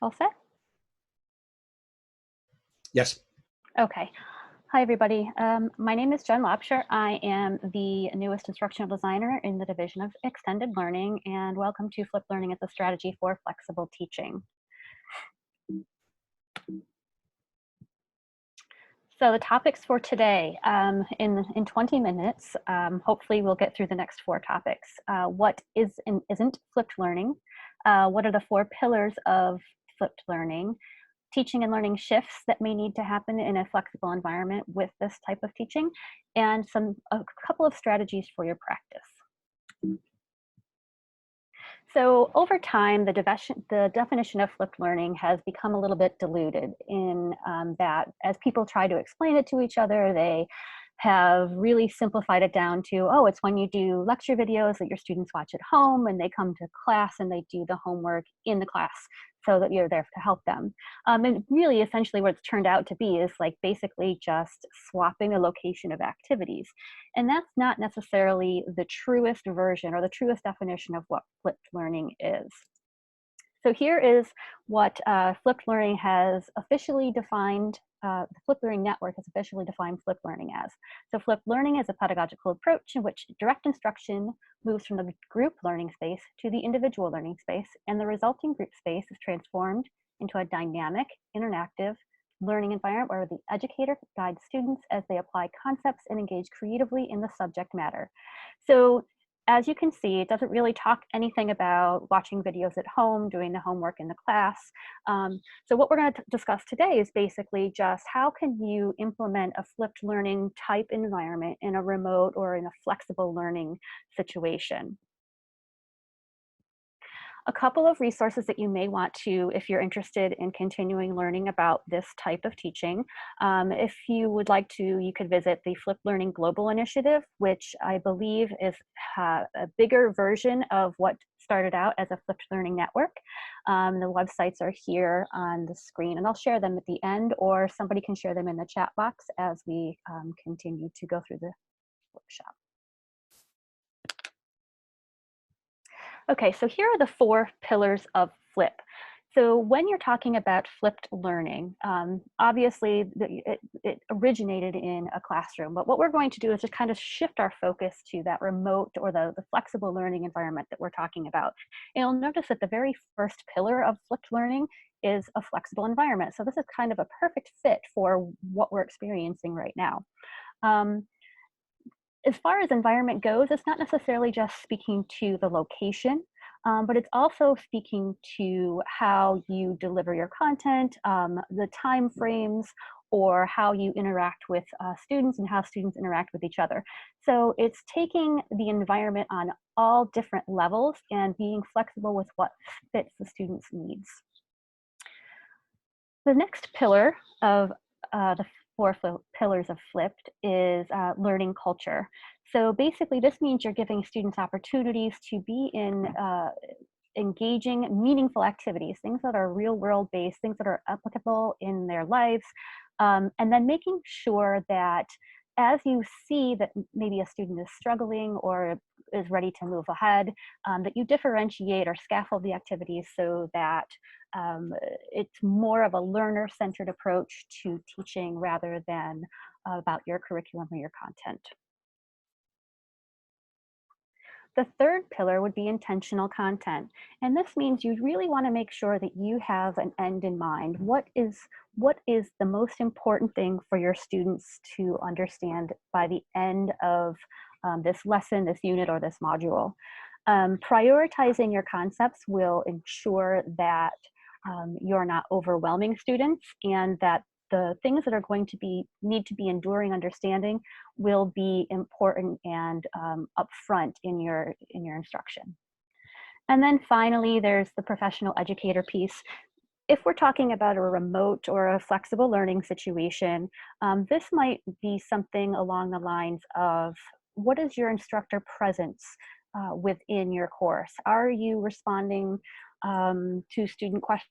All set? Yes. Okay. Hi, everybody. My name is Jen Lobsher. I am the newest instructional designer in the Division of Extended Learning, and welcome to Flip Learning as a Strategy for Flexible Teaching. So the topics for today, in 20 minutes, hopefully we'll get through the next 4 topics. What is and isn't flipped learning? What are the 4 pillars of flipped learning? Teaching and learning shifts that may need to happen in a flexible environment with this type of teaching, and a couple of strategies for your practice. So over time, the definition of flipped learning has become a little bit diluted in that as people try to explain it to each other, they have really simplified it down to, oh, it's when you do lecture videos that your students watch at home and they come to class and they do the homework in the class so that you're there to help them. And really, essentially what it's turned out to be is like basically just swapping a location of activities. And that's not necessarily the truest version or the truest definition of what flipped learning is. So here is what flipped learning has officially defined, the Flipped Learning Network has officially defined flipped learning as. So flipped learning is a pedagogical approach in which direct instruction moves from the group learning space to the individual learning space, and the resulting group space is transformed into a dynamic, interactive learning environment where the educator guides students as they apply concepts and engage creatively in the subject matter. So as you can see, it doesn't really talk anything about watching videos at home, doing the homework in the class. So what we're going to discuss today is basically just how can you implement a flipped learning type environment in a remote or in a flexible learning situation. A couple of resources that you may want to, if you're interested in continuing learning about this type of teaching. If you would like to, you could visit the Flip Learning Global Initiative, which I believe is a bigger version of what started out as a Flipped Learning Network. The websites are here on the screen, and I'll share them at the end, or somebody can share them in the chat box as we continue to go through the workshop. Okay, so here are the 4 pillars of flip. So when you're talking about flipped learning, obviously it originated in a classroom, but what we're going to do is just kind of shift our focus to that remote or the flexible learning environment that we're talking about. And you'll notice that the very first pillar of flipped learning is a flexible environment. So this is kind of a perfect fit for what we're experiencing right now. Um, as far as environment goes, it's not necessarily just speaking to the location, but it's also speaking to how you deliver your content, the time frames, or how you interact with students and how students interact with each other. So it's taking the environment on all different levels and being flexible with what fits the student's needs. The next pillar of the 4 pillars of flipped is learning culture. So basically this means you're giving students opportunities to be in engaging meaningful activities, things that are real world based, things that are applicable in their lives, and then making sure that as you see that maybe a student is struggling or is ready to move ahead, that you differentiate or scaffold the activities so that it's more of a learner-centered approach to teaching rather than about your curriculum or your content. The third pillar would be intentional content. And this means you really want to make sure that you have an end in mind. What is the most important thing for your students to understand by the end of this lesson, this unit, or this module? Prioritizing your concepts will ensure that you're not overwhelming students and that the things that are going to need to be enduring understanding will be important and upfront in your instruction. And then finally, there's the professional educator piece. If we're talking about a remote or a flexible learning situation, this might be something along the lines of, what is your instructor presence within your course? Are you responding to student questions